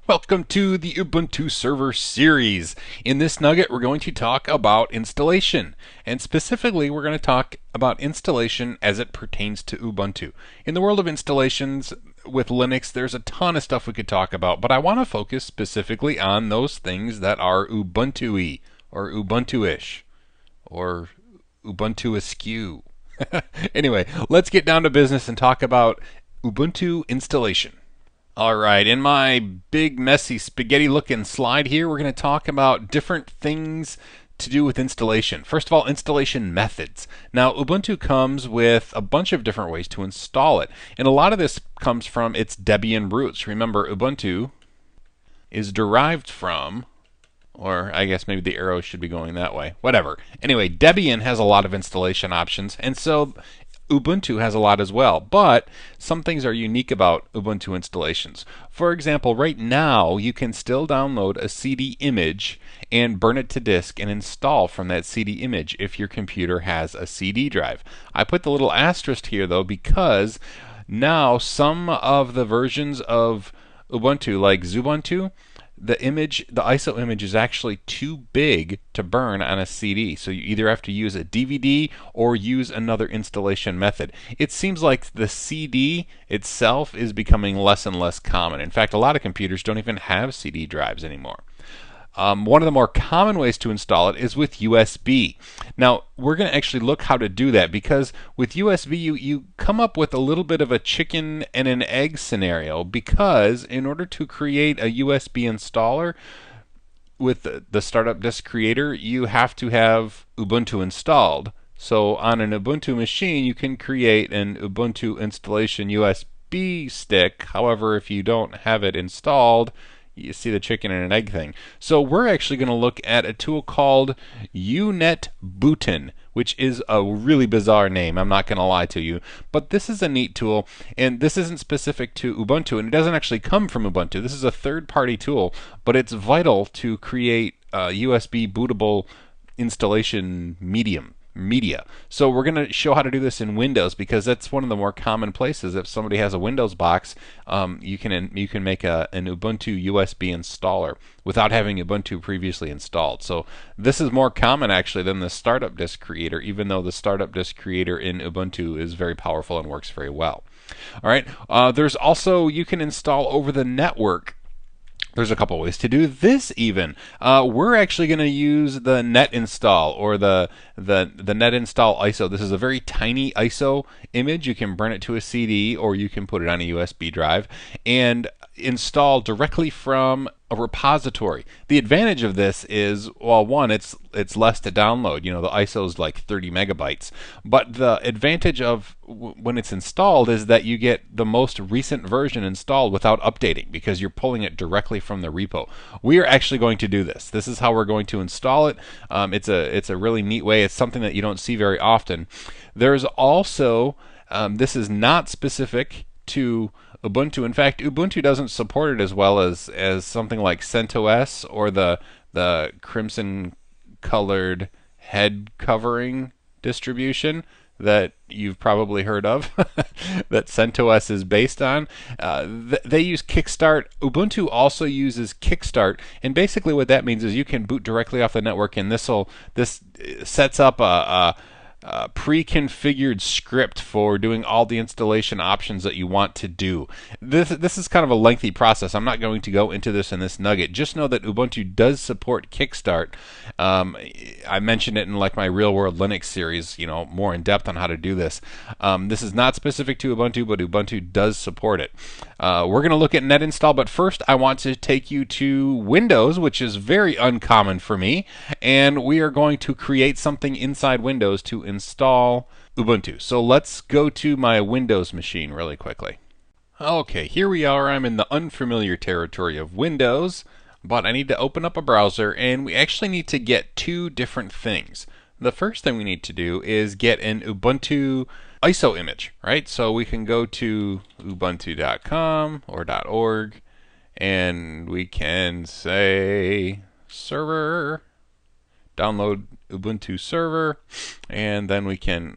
Welcome to the Ubuntu Server series. In this nugget, we're going to talk about installation. And specifically, we're going to talk about installation as it pertains to Ubuntu. In the world of installations with Linux, there's a ton of stuff we could talk about, but I want to focus specifically on those things that are Ubuntu-y, or Ubuntu-ish, or Ubuntu askew. Anyway, let's get down to business and talk about Ubuntu installation. Alright, in my big messy spaghetti looking slide here, we're going to talk about different things to do with installation. First of all, installation methods. Now, Ubuntu comes with a bunch of different ways to install it, and a lot of this comes from its Debian roots. Remember, Ubuntu is derived from, or I guess maybe the arrow should be going that way. Whatever. Anyway, Debian has a lot of installation options, and so Ubuntu has a lot as well, but some things are unique about Ubuntu installations. For example, right now you can still download a CD image and burn it to disk and install from that CD image if your computer has a CD drive. I put the little asterisk here though because now some of the versions of Ubuntu, like Xubuntu, the ISO image is actually too big to burn on a CD. So you either have to use a DVD or use another installation method. It seems like the CD itself is becoming less and less common. In fact, a lot of computers don't even have CD drives anymore. One of the more common ways to install it is with USB. Now, we're going to actually look how to do that because with USB, you come up with a little bit of a chicken and an egg scenario because in order to create a USB installer with the Startup Disk Creator, you have to have Ubuntu installed. So on an Ubuntu machine, you can create an Ubuntu installation USB stick. However, if you don't have it installed, you see the chicken and an egg thing. So we're actually going to look at a tool called UNetBootin, which is a really bizarre name, I'm not going to lie to you. But this is a neat tool, and this isn't specific to Ubuntu, and it doesn't actually come from Ubuntu. This is a third-party tool, but it's vital to create USB bootable installation media. So we're going to show how to do this in Windows because that's one of the more common places. If somebody has a Windows box, you can make an Ubuntu USB installer without having Ubuntu previously installed. So this is more common actually than the Startup Disk Creator, even though the Startup Disk Creator in Ubuntu is very powerful and works very well. All right. There's also, you can install over the network. There's a couple ways to do this even. We're actually going to use the net install or the net install ISO. This is a very tiny ISO image. You can burn it to a CD or you can put it on a USB drive and install directly from a repository. The advantage of this is, well, one, it's less to download. You know, the ISO is like 30 megabytes. But the advantage of when it's installed is that you get the most recent version installed without updating because you're pulling it directly from the repo. We are actually going to do this. This is how we're going to install it. It's a really neat way. It's something that you don't see very often. There's also, this is not specific to Ubuntu. In fact, Ubuntu doesn't support it as well as something like CentOS or the crimson colored head covering distribution that you've probably heard of that CentOS is based on. They use Kickstart. Ubuntu also uses Kickstart, and basically what that means is you can boot directly off the network, and this sets up a pre-configured script for doing all the installation options that you want to do. This is kind of a lengthy process. I'm not going to go into this in this nugget. Just know that Ubuntu does support Kickstart. I mentioned it in like my Real World Linux series, you know, more in depth on how to do this. This is not specific to Ubuntu, but Ubuntu does support it. We're going to look at net install, but first I want to take you to Windows, which is very uncommon for me, and we are going to create something inside Windows to install Ubuntu. So let's go to my Windows machine really quickly. Okay, here we are. I'm in the unfamiliar territory of Windows, but I need to open up a browser, and we actually need to get two different things. The first thing we need to do is get an Ubuntu ISO image, right? So we can go to ubuntu.com or .org, and we can say server, download Ubuntu server, and then we can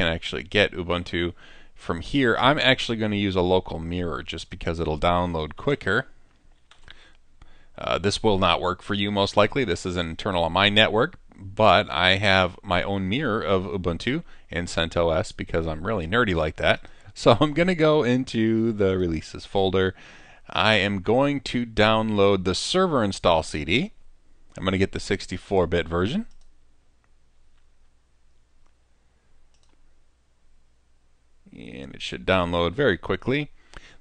actually get Ubuntu from here. I'm actually going to use a local mirror just because it'll download quicker. This will not work for you most likely. This is internal on my network, but I have my own mirror of Ubuntu and CentOS because I'm really nerdy like that. So I'm going to go into the releases folder. I am going to download the server install CD. I'm going to get the 64-bit version. And it should download very quickly.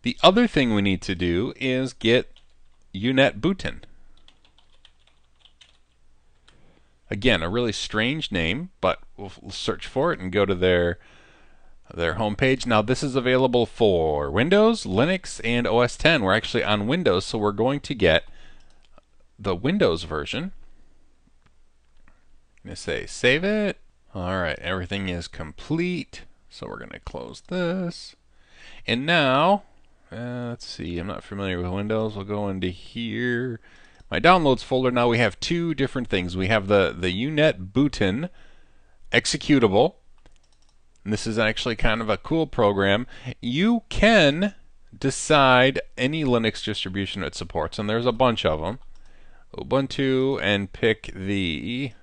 The other thing we need to do is get UNetBootin. Again, a really strange name, but we'll search for it and go to their homepage. Now this is available for Windows, Linux, and OS X. We're actually on Windows, so we're going to get the Windows version. I'm going to say save it. Alright, everything is complete. So we're going to close this. And now, let's see, I'm not familiar with Windows. We'll go into here. My downloads folder, now we have two different things. We have the UNetBootin executable. And this is actually kind of a cool program. You can decide any Linux distribution it supports, and there's a bunch of them. Ubuntu, and pick the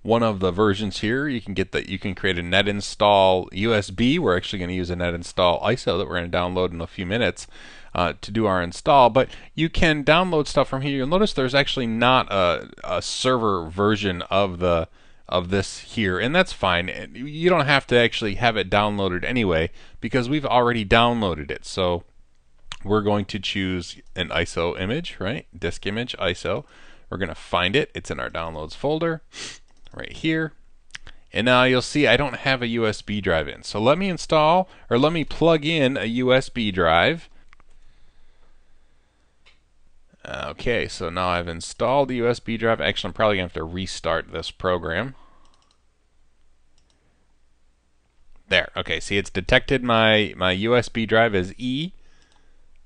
one of the versions here. You can get that. You can create a net install USB. We're actually going to use a net install ISO that we're going to download in a few minutes to do our install. But you can download stuff from here. You'll notice there's actually not a server version of this here, and that's fine. You don't have to actually have it downloaded anyway because we've already downloaded it. So we're going to choose an ISO image, right? Disk image ISO. We're going to find it. It's in our downloads folder right here. And now you'll see I don't have a USB drive in. So let me install, or let me plug in a USB drive. Okay, so now I've installed the USB drive. Actually, I'm probably going to have to restart this program. There. Okay, see, it's detected my USB drive as E.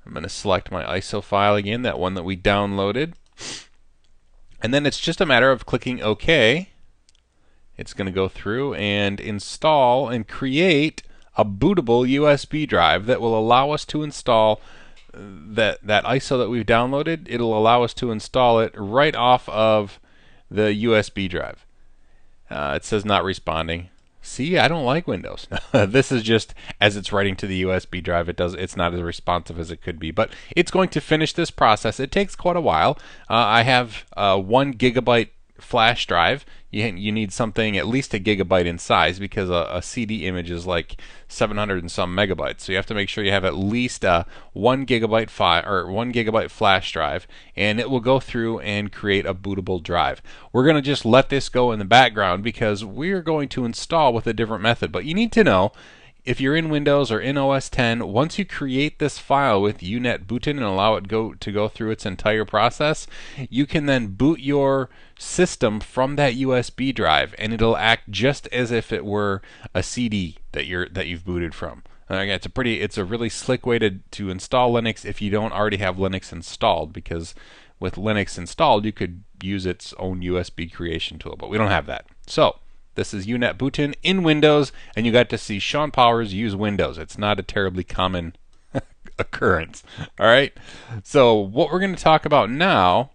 I'm going to select my ISO file again, that one that we downloaded. And then it's just a matter of clicking OK. It's going to go through and install and create a bootable USB drive that will allow us to install that ISO that we've downloaded. It'll allow us to install it right off of the USB drive. It says not responding. See, I don't like Windows. This is just as it's writing to the USB drive. It's not as responsive as it could be, but it's going to finish this process. It takes quite a while. I have 1 gigabyte flash drive. You need something at least a gigabyte in size because a CD image is like 700 and some megabytes. So you have to make sure you have at least a 1 gigabyte file or 1 gigabyte flash drive, and it will go through and create a bootable drive. We're going to just let this go in the background because we're going to install with a different method. But you need to know, if you're in Windows or in OS X, once you create this file with UNetBootin and allow it to go through its entire process, you can then boot your system from that USB drive, and it'll act just as if it were a CD that you've booted from. Again, it's a really slick way to install Linux if you don't already have Linux installed, because with Linux installed you could use its own USB creation tool, but we don't have that. So this is UNetBootin in Windows, and you got to see Sean Powers use Windows. It's not a terribly common occurrence. All right. So what we're going to talk about now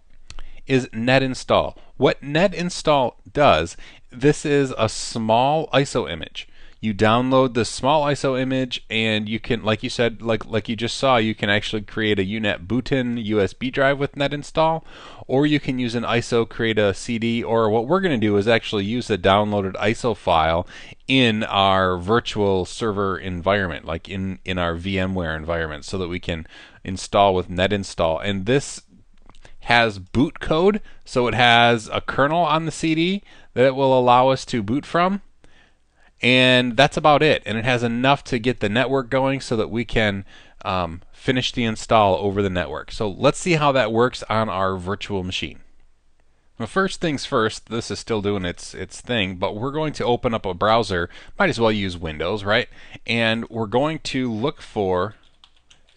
is net install. What net install does, this is a small ISO image. You download the small ISO image, and you can, like you said, like you just saw, you can actually create a UNetBootin USB drive with net install, or you can use an ISO, create a CD, or what we're going to do is actually use the downloaded ISO file in our virtual server environment, like in our VMware environment, so that we can install with net install. And this has boot code, so it has a kernel on the CD that it will allow us to boot from. And that's about it. And it has enough to get the network going so that we can finish the install over the network. So let's see how that works on our virtual machine. Well, first things first, this is still doing its thing, but we're going to open up a browser. Might as well use Windows, right? And we're going to look for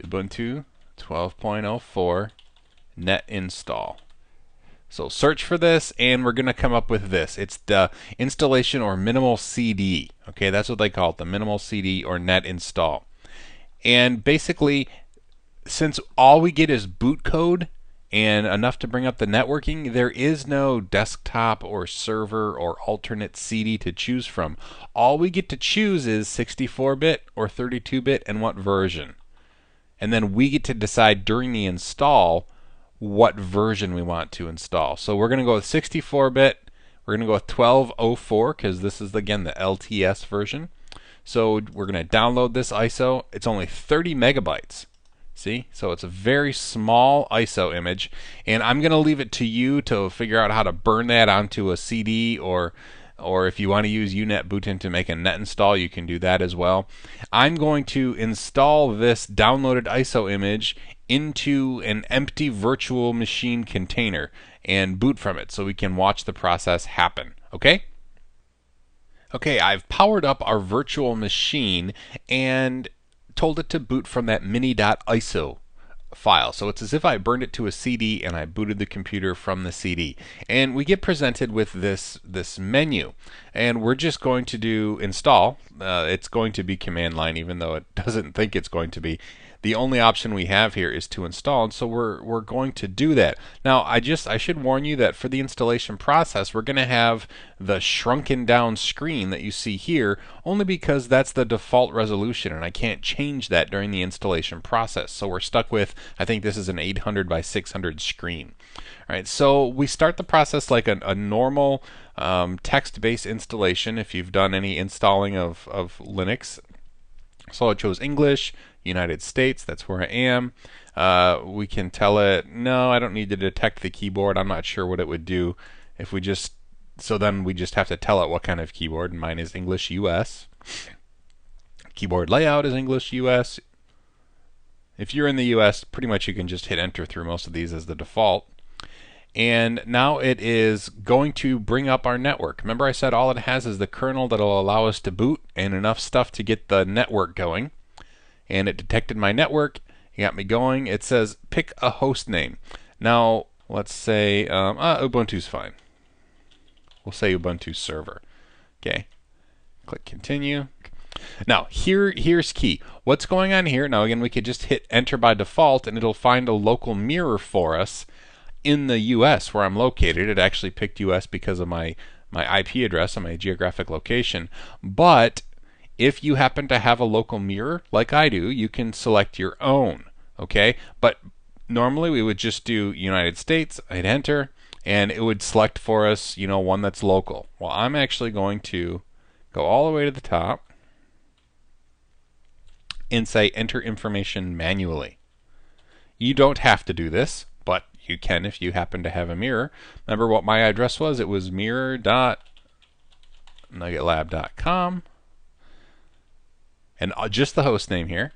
Ubuntu 12.04 net install. So search for this, and we're going to come up with this. It's the installation or minimal CD. Okay, that's what they call it, the minimal CD or net install. And basically, since all we get is boot code and enough to bring up the networking, there is no desktop or server or alternate CD to choose from. All we get to choose is 64-bit or 32-bit and what version. And then we get to decide during the install what version we want to install. So we're going to go with 64-bit. We're going to go with 1204 because this is, again, the LTS version. So we're going to download this ISO. It's only 30 megabytes. See? So it's a very small ISO image, and I'm going to leave it to you to figure out how to burn that onto a CD, or if you want to use UNetbootin to make a net install, you can do that as well. I'm going to install this downloaded ISO image into an empty virtual machine container and boot from it so we can watch the process happen. Okay? Okay, I've powered up our virtual machine and told it to boot from that mini.iso file. So it's as if I burned it to a CD and I booted the computer from the CD. And we get presented with this menu. And we're just going to do install. It's going to be command line, even though it doesn't think it's going to be. The only option we have here is to install, and so we're going to do that. Now, I should warn you that for the installation process, we're going to have the shrunken down screen that you see here, only because that's the default resolution, and I can't change that during the installation process. So we're stuck with, I think this is an 800 by 600 screen. All right, so we start the process like a normal text-based installation. If you've done any installing of Linux. So I chose English, United States, that's where I am. We can tell it, no, I don't need to detect the keyboard. I'm not sure what it would do if we just, so then we just have to tell it what kind of keyboard, and mine is English US. Keyboard layout is English US. If you're in the US, pretty much you can just hit enter through most of these as the default. And now it is going to bring up our network. Remember I said all it has is the kernel that'll allow us to boot and enough stuff to get the network going. And it detected my network. It got me going. It says pick a host name. Now let's say Ubuntu's fine. We'll say Ubuntu server. Okay. Click continue. Now here's key. What's going on here? Now again, we could just hit enter by default and it'll find a local mirror for us in the US where I'm located. It actually picked US because of my IP address and my geographic location. But if you happen to have a local mirror like I do, you can select your own. Okay? But normally we would just do United States, I'd enter, and it would select for us, one that's local. Well, I'm actually going to go all the way to the top and say enter information manually. You don't have to do this, but you can if you happen to have a mirror. Remember what my address was? It was mirror.nuggetlab.com, and just the host name here.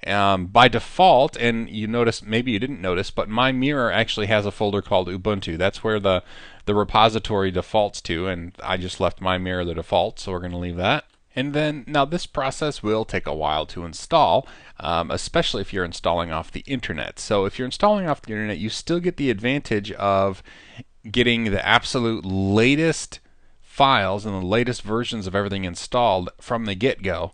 By default, and you notice, maybe you didn't notice, but my mirror actually has a folder called Ubuntu. That's where the repository defaults to, and I just left my mirror the default, so we're going to leave that. And then, now this process will take a while to install, especially if you're installing off the internet. So if you're installing off the internet, you still get the advantage of getting the absolute latest files and the latest versions of everything installed from the get-go.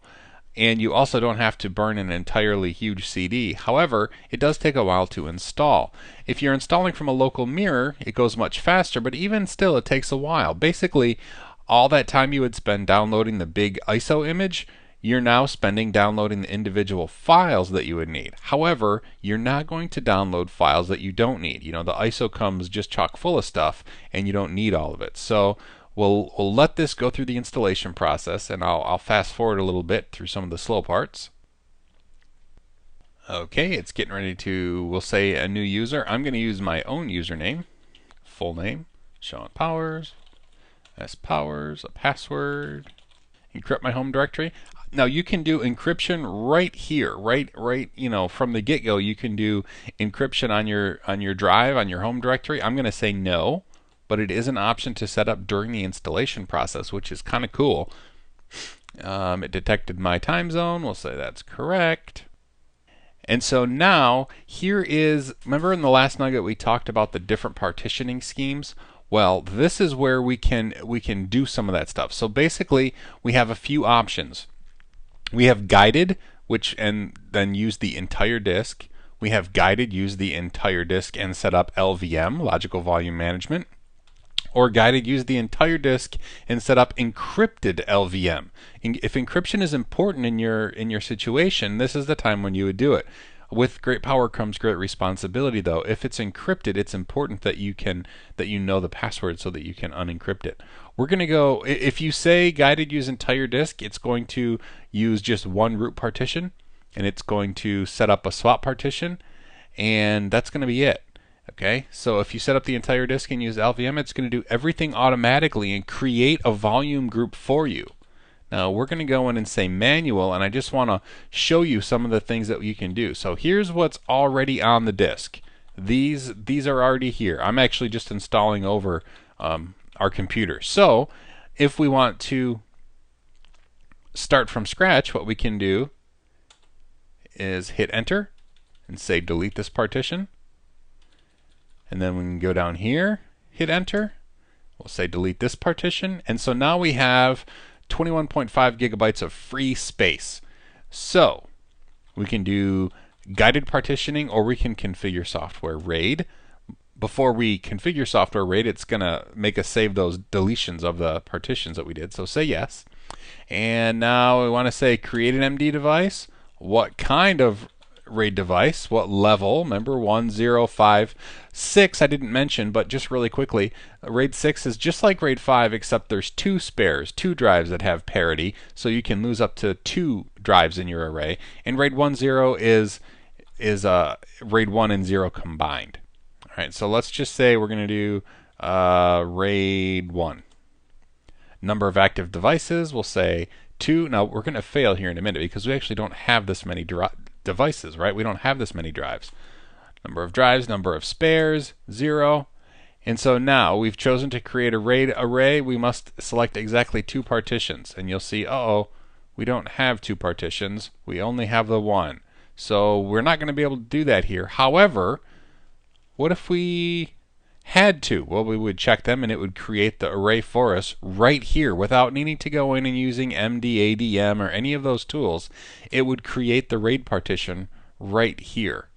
And you also don't have to burn an entirely huge CD. However, it does take a while to install. If you're installing from a local mirror, it goes much faster, but even still, it takes a while. Basically, all that time you would spend downloading the big ISO image, you're now spending downloading the individual files that you would need. However, you're not going to download files that you don't need. The ISO comes just chock full of stuff, and you don't need all of it. So we'll let this go through the installation process, and I'll fast forward a little bit through some of the slow parts. Okay, it's getting ready to, we'll say a new user. I'm going to use my own username, full name, Sean Powers. Powers, a password, encrypt my home directory. Now you can do encryption right here, right, from the get-go. You can do encryption on your drive, on your home directory. I'm going to say no, but it is an option to set up during the installation process, which is kind of cool. It detected my time zone. We'll say that's correct. And so now here is, remember in the last nugget we talked about the different partitioning schemes? Well, this is where we can do some of that stuff. So basically, we have a few options. We have guided, and then use the entire disk, We have guided, use the entire disk and set up LVM, logical volume management. Or guided, use the entire disk and set up encrypted LVM. If encryption is important in your situation, this is the time when you would do it. With great power comes great responsibility, though. If it's encrypted, it's important that you know the password so that you can unencrypt it. We're going to go, if you say guided use entire disk, it's going to use just one root partition, and it's going to set up a swap partition, and that's going to be it. Okay, so if you set up the entire disk and use LVM, it's going to do everything automatically and create a volume group for you. Now we're going to go in and say manual, and I just want to show you some of the things that you can do. So here's what's already on the disk. These are already here. I'm actually just installing over our computer. So if we want to start from scratch, what we can do is hit enter and say delete this partition. And then we can go down here, hit enter. We'll say delete this partition. And so now we have 21.5 gigabytes of free space. So we can do guided partitioning, or we can configure software RAID. Before we configure software RAID, it's going to make us save those deletions of the partitions that we did. So say yes. And now we want to say create an MD device. What kind of RAID device? What level? Remember 1, 0, 5, 6 I didn't mention, but just really quickly, RAID 6 is just like RAID 5, except there's two spares, two drives that have parity, so you can lose up to 2 drives in your array. And RAID 1.0 is RAID 1 and 0 combined. All right, so let's just say we're going to do RAID 1. Number of active devices, we'll say 2. Now we're going to fail here in a minute because we actually don't have this many devices, right? We don't have this many drives. Number of drives, number of spares, 0. And so now we've chosen to create a RAID array. We must select exactly 2 partitions. And you'll see, uh-oh, we don't have 2 partitions. We only have the 1. So we're not going to be able to do that here. However, what if we had to? Well, we would check them and it would create the array for us right here without needing to go in and using MD, ADM, or any of those tools. It would create the RAID partition right here.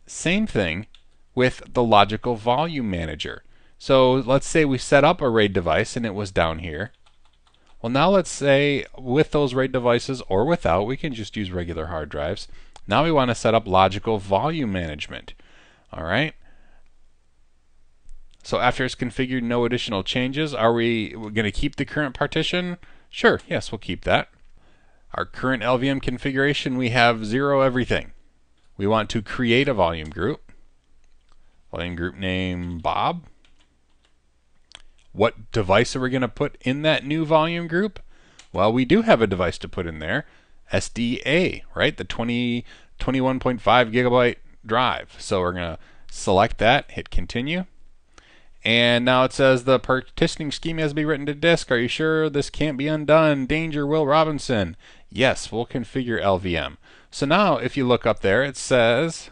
Same thing with the logical volume manager. So let's say we set up a RAID device and it was down here. Well, now let's say with those RAID devices or without, we can just use regular hard drives. Now we want to set up logical volume management. All right. So after it's configured, no additional changes. Are we going to keep the current partition? Sure, yes, we'll keep that. Our current LVM configuration, we have 0 everything. We want to create a volume group. Volume group name Bob. What device are we going to put in that new volume group? Well, we do have a device to put in there. SDA, right? The 21.5 gigabyte drive. So we're going to select that, hit continue. And now it says the partitioning scheme has to be written to disk. Are you sure this can't be undone? Danger, Will Robinson. Yes, we'll configure LVM. So now if you look up there, it says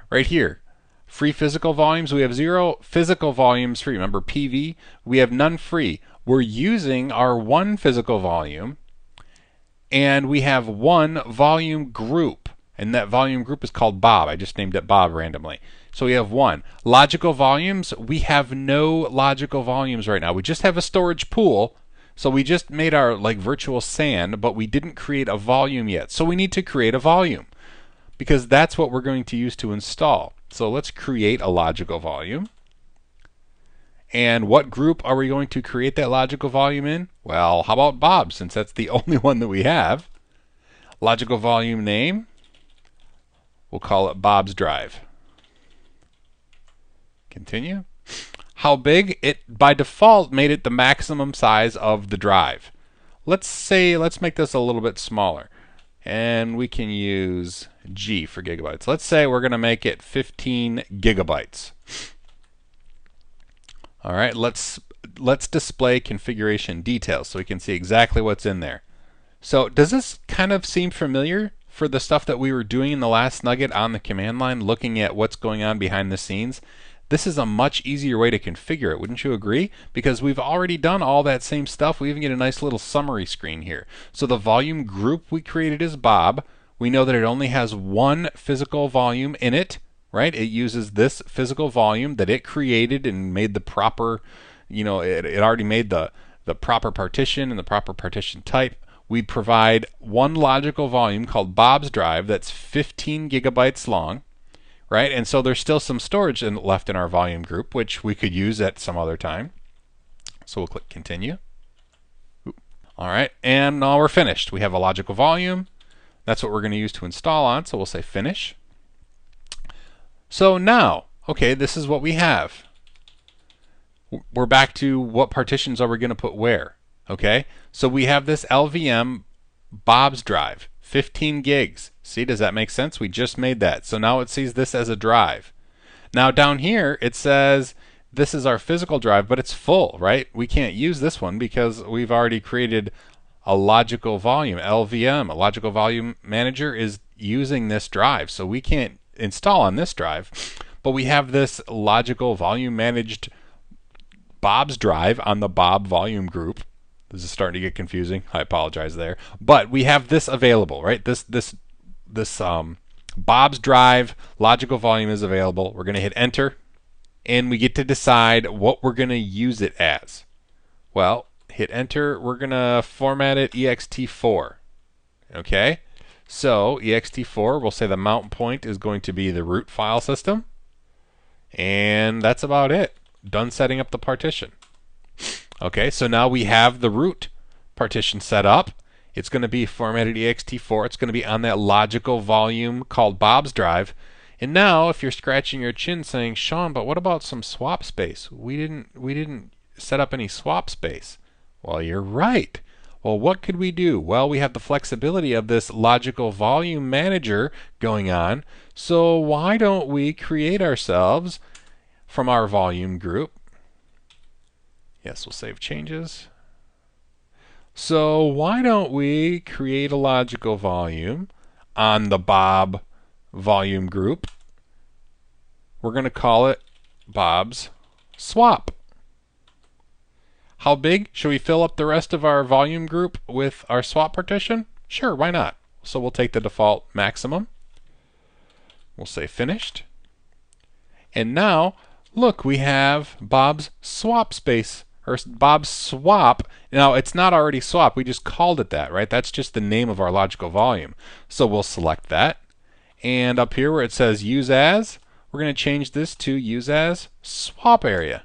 right here, free physical volumes. We have 0 physical volumes free. Remember PV? We have none free. We're using our 1 physical volume, and we have 1 volume group. And that volume group is called Bob. I just named it Bob randomly. So we have 1. Logical volumes, we have no logical volumes right now. We just have a storage pool. So we just made our like virtual SAN, but we didn't create a volume yet. So we need to create a volume because that's what we're going to use to install. So let's create a logical volume. And what group are we going to create that logical volume in? Well, how about Bob, since that's the only one that we have. Logical volume name, we'll call it Bob's drive. Continue. How big? It by default made it the maximum size of the drive. Let's make this a little bit smaller. And we can use G for gigabytes. Let's say we're going to make it 15 gigabytes. All right, let's display configuration details so we can see exactly what's in there. So does this kind of seem familiar for the stuff that we were doing in the last nugget on the command line, looking at what's going on behind the scenes? This is a much easier way to configure it, wouldn't you agree? Because we've already done all that same stuff. We even get a nice little summary screen here. So the volume group we created is Bob. We know that it only has one physical volume in it, right? It uses this physical volume that it created and made the proper, it already made the proper partition and the proper partition type. We provide one logical volume called Bob's drive that's 15 gigabytes long, right? And so there's still some storage left in our volume group, which we could use at some other time. So we'll click continue. All right, and now we're finished. We have a logical volume. That's what we're going to use to install on, so we'll say finish. So now, okay, this is what we have. We're back to what partitions are we going to put where, okay? So we have this LVM Bob's drive, 15 gigs. See, does that make sense? We just made that. So now it sees this as a drive. Now down here, it says this is our physical drive, but it's full, right? We can't use this one because we've already created a logical volume, LVM. A logical volume manager is using this drive, so we can't install on this drive. But we have this logical volume managed Bob's drive on the Bob volume group. This is starting to get confusing. I apologize there. But we have this available, right? This Bob's drive logical volume is available. We're going to hit enter, and we get to decide what we're going to use it as. Well, hit enter. We're going to format it ext4. Okay? So ext4, we'll say the mount point is going to be the root file system. And that's about it. Done setting up the partition. Okay, so now we have the root partition set up. It's going to be formatted ext4. It's going to be on that logical volume called Bob's drive. And now, if you're scratching your chin saying, Sean, but what about some swap space? We didn't set up any swap space. Well, you're right. Well, what could we do? Well, we have the flexibility of this logical volume manager going on. So why don't we create ourselves from our volume group? Yes, we'll save changes. So why don't we create a logical volume on the Bob volume group? We're going to call it Bob's swap. How big? Should we fill up the rest of our volume group with our swap partition? Sure, why not? So we'll take the default maximum. We'll say finished. And now, look, we have Bob's swap space, or Bob's swap. Now, it's not already swap. We just called it that, right? That's just the name of our logical volume. So we'll select that. And up here where it says use as, we're going to change this to use as swap area.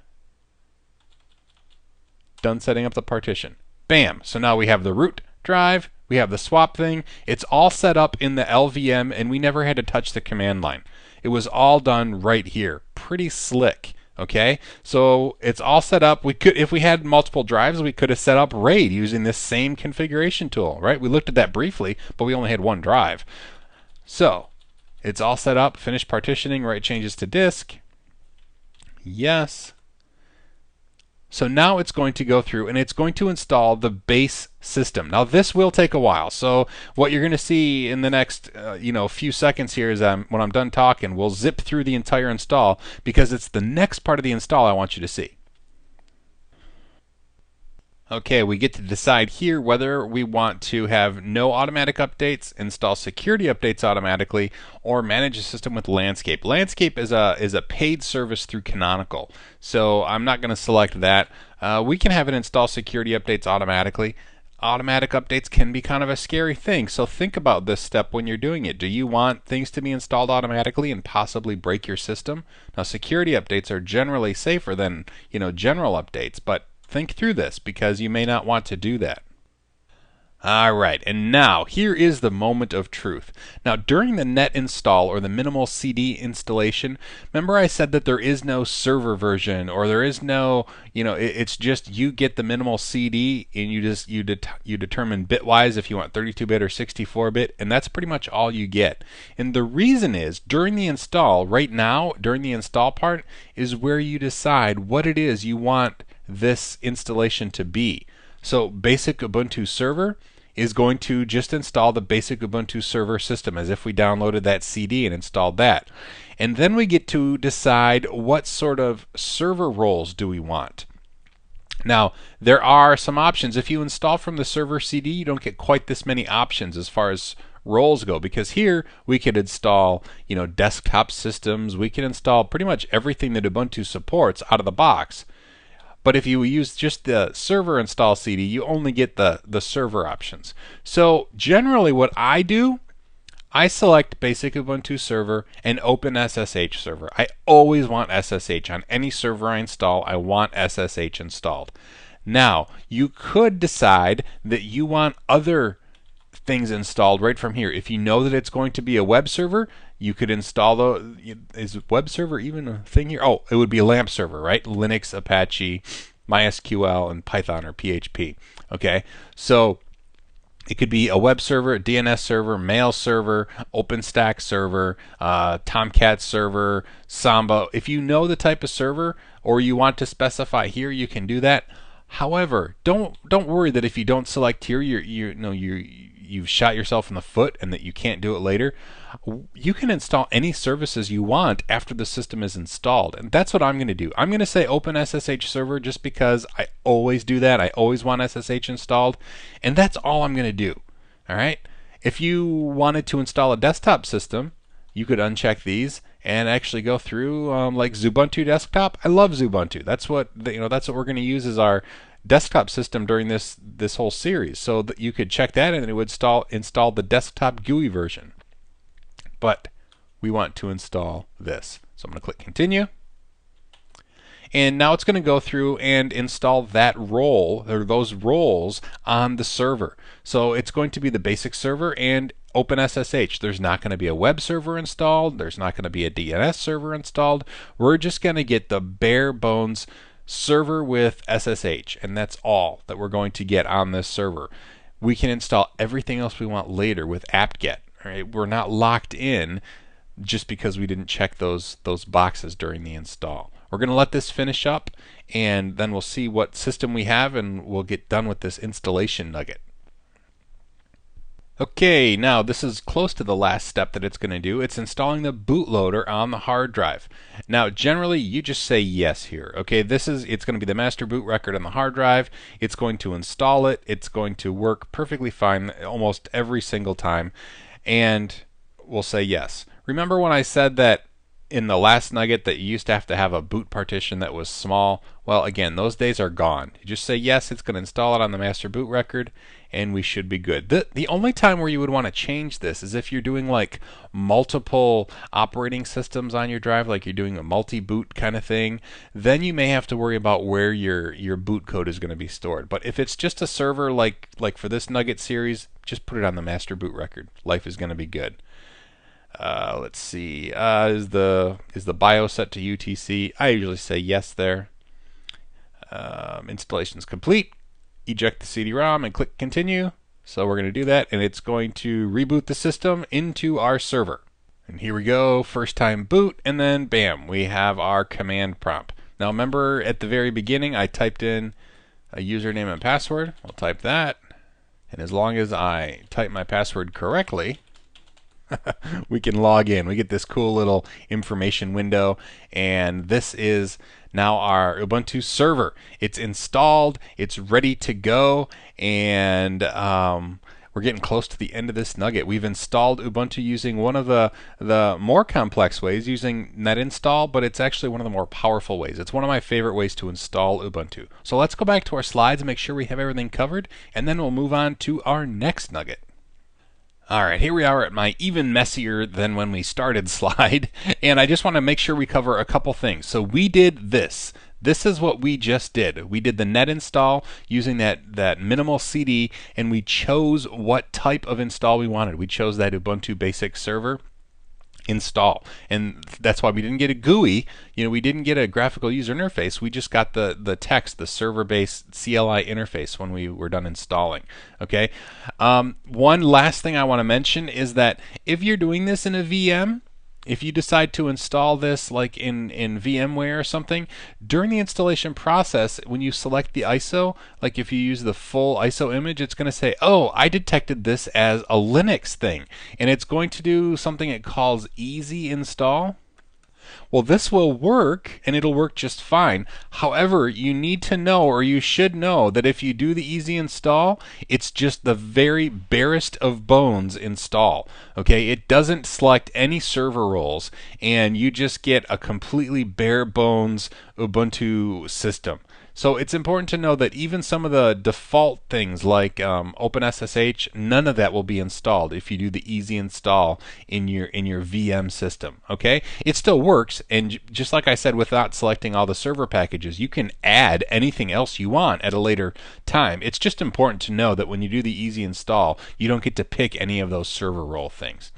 Done setting up the partition. Bam! So now we have the root drive, we have the swap thing. It's all set up in the LVM, and we never had to touch the command line. It was all done right here. Pretty slick. Okay, so it's all set up. We could, if we had multiple drives, we could have set up RAID using this same configuration tool, right? We looked at that briefly, but we only had one drive. So it's all set up. Finish partitioning. Write changes to disk. Yes. So now it's going to go through and it's going to install the base system. Now this will take a while. So what you're going to see in the next few seconds here is when I'm done talking, we'll zip through the entire install because it's the next part of the install I want you to see. Okay, we get to decide here whether we want to have no automatic updates, install security updates automatically, or manage a system with Landscape. Landscape is a paid service through Canonical, so I'm not going to select that. We can have it install security updates automatically. Automatic updates can be kind of a scary thing, so think about this step when you're doing it. Do you want things to be installed automatically and possibly break your system? Now, security updates are generally safer than general updates, but think through this because you may not want to do that. Alright, and now here is the moment of truth. Now during the net install or the minimal CD installation, remember I said that there is no server version or there is no, it's just you get the minimal CD and you determine bitwise if you want 32-bit or 64-bit, and that's pretty much all you get. And the reason is during the install, right now, during the install part is where you decide what it is you want this installation to be. So Basic Ubuntu Server is going to just install the Basic Ubuntu Server system as if we downloaded that CD and installed that. And then we get to decide what sort of server roles do we want. Now, there are some options. If you install from the server CD, you don't get quite this many options as far as roles go, because here we could install, desktop systems. We can install pretty much everything that Ubuntu supports out of the box. But if you use just the server install CD, you only get the server options. So generally what I do, I select Basic Ubuntu Server and Open SSH Server. I always want SSH. On any server I install, I want SSH installed. Now, you could decide that you want other things installed right from here. If you know that it's going to be a web server, you could install is web server even a thing here? Oh, it would be a LAMP server, right? Linux, Apache, MySQL, and Python or PHP. Okay, so it could be a web server, a DNS server, mail server, OpenStack server, Tomcat server, Samba. If you know the type of server or you want to specify here, you can do that. However, don't worry that if you don't select here, you've shot yourself in the foot and that you can't do it later. You can install any services you want after the system is installed, and that's what I'm going to do. I'm going to say Open SSH Server just because I always do that. I always want SSH installed, and that's all I'm going to do. All right. If you wanted to install a desktop system, you could uncheck these and actually go through like Xubuntu Desktop. I love Xubuntu. That's what that's what we're going to use as our desktop system during this whole series. So that you could check that and it would install the desktop GUI version. But we want to install this. So I'm going to click continue. And now it's going to go through and install that role or those roles on the server. So it's going to be the basic server and OpenSSH. There's not going to be a web server installed. There's not going to be a DNS server installed. We're just going to get the bare bones server with SSH, and that's all that we're going to get on this server. We can install everything else we want later with apt-get. All right? We're not locked in just because we didn't check those boxes during the install. We're going to let this finish up, and then we'll see what system we have, and we'll get done with this installation nugget. Okay, now this is close to the last step that it's going to do. It's installing the bootloader on the hard drive. Now, generally, you just say yes here. Okay, it's going to be the master boot record on the hard drive. It's going to install it. It's going to work perfectly fine almost every single time, and we'll say yes. Remember when I said that in the last nugget that you used to have a boot partition that was small? Well, again, those days are gone. You just say yes, it's going to install it on the master boot record, and we should be good. The only time where you would want to change this is if you're doing like multiple operating systems on your drive, like you're doing a multi-boot kind of thing. Then you may have to worry about where your boot code is going to be stored. But if it's just a server like for this nugget series, just put it on the master boot record. Life is going to be good. Let's see. Is the BIOS set to UTC? I usually say yes there. Installation is complete. Eject the CD-ROM and click continue. So we're going to do that, and it's going to reboot the system into our server. And here we go, first time boot, and then bam, we have our command prompt. Now remember at the very beginning I typed in a username and password. I'll type that, and as long as I type my password correctly, we can log in. We get this cool little information window, and this is now our Ubuntu server. It's installed, it's ready to go, and we're getting close to the end of this nugget. We've installed Ubuntu using one of the more complex ways, using NetInstall, but it's actually one of the more powerful ways. It's one of my favorite ways to install Ubuntu. So let's go back to our slides and make sure we have everything covered, and then we'll move on to our next nugget. Alright, here we are at my even messier than when we started slide, and I just want to make sure we cover a couple things. So we did this. This is what we just did. We did the net install using that minimal CD, and we chose what type of install we wanted. We chose that Ubuntu Basic Server install, and that's why we didn't get a GUI. We didn't get a graphical user interface. We just got the text, the server-based CLI interface when we were done installing. Okay. One last thing I want to mention is that if you're doing this in a VM, if you decide to install this like in VMware or something, during the installation process, when you select the ISO, like if you use the full ISO image, it's going to say, oh, I detected this as a Linux thing. And it's going to do something it calls easy install. Well, this will work and it'll work just fine. However, you need to know, or you should know, that if you do the easy install, it's just the very barest of bones install. Okay, it doesn't select any server roles, and you just get a completely bare bones Ubuntu system. So it's important to know that even some of the default things like OpenSSH, none of that will be installed if you do the easy install in your VM system. Okay, it still works, and just like I said, without selecting all the server packages, you can add anything else you want at a later time. It's just important to know that when you do the easy install, you don't get to pick any of those server role things.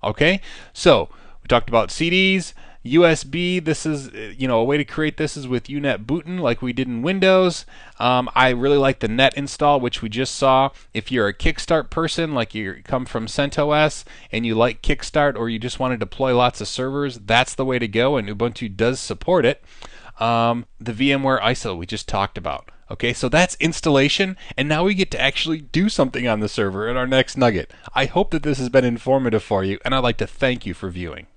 Okay, so we talked about CDs. USB, this is, a way to create this is with UNetbootin like we did in Windows. I really like the net install, which we just saw. If you're a Kickstart person, like you come from CentOS and you like Kickstart, or you just want to deploy lots of servers, that's the way to go, and Ubuntu does support it. The VMware ISO we just talked about. Okay, so that's installation, and now we get to actually do something on the server in our next nugget. I hope that this has been informative for you, and I'd like to thank you for viewing.